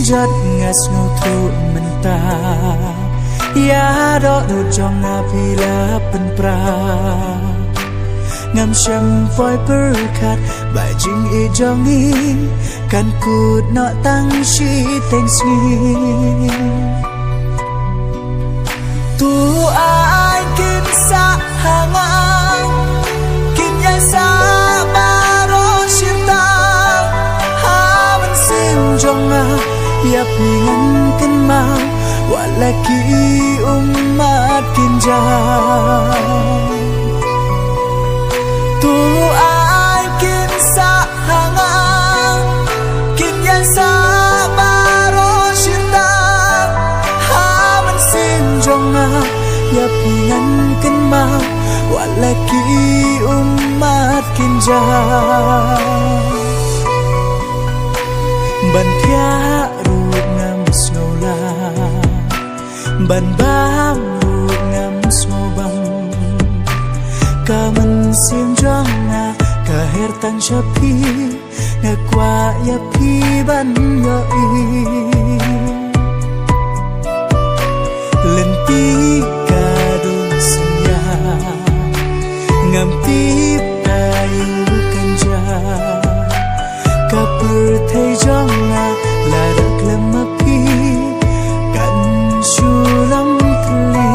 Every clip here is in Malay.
rất ngất ngâu thu mình ta ya đó nụ trong na phi la pen pra ngam sham voi berkat bài jing e jong in kan kut no tang shi thanks me tu ai kin sa hangang kin ya sa baro shita ha man sim jong na ya pingan ken ma walaki umat kinja tu ai kin sa hangang kin yan sa baro shita ha man sin jonga ya pingan ken ma walaki umat kinja ban thia ruột ngam snola ban bam ruột ngam snobam kaman sim jonga ka her tan shapi na kwa ya pi ban yo i len pi ka do sanya ngam pi ayu kanja ka per thai jonga la rak lam pi kan shulam thli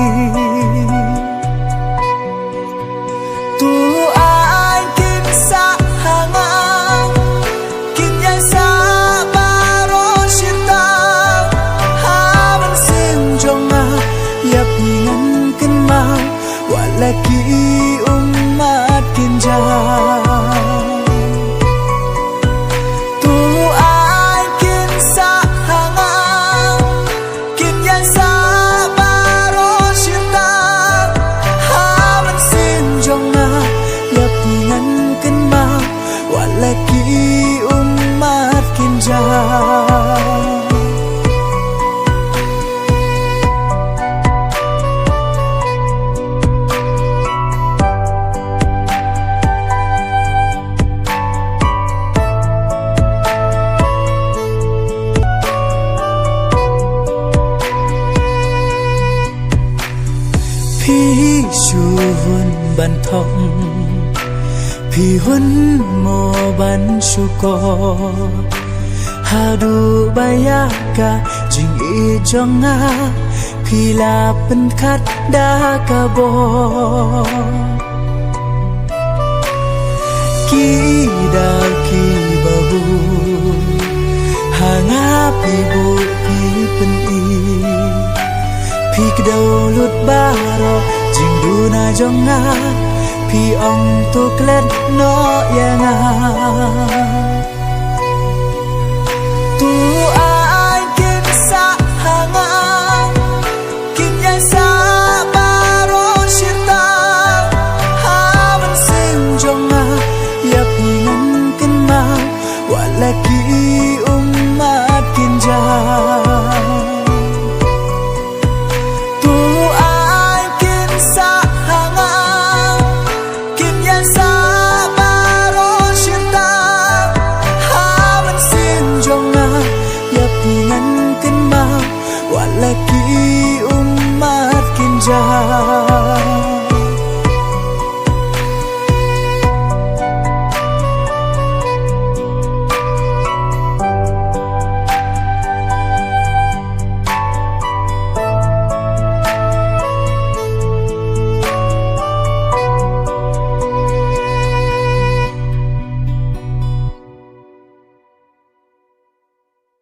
tu ai kin sa hangang kin yan sa baro shita ha man sim jonga ya pingan ken ma walaki umat kinja tu ai kin sa hangang kin yan sa baro shita ha man sim jonga ya pingan ken ma walaki umat kinja phi shu hun ban thong phi hun mo ban shu ko ha du baya ka jing e jonga phi la pen khat da ka bo ki da ki babu ha nga pi bu pi pen i pi kdau lut baro jing du na jonga pi ong tu klet no ya nga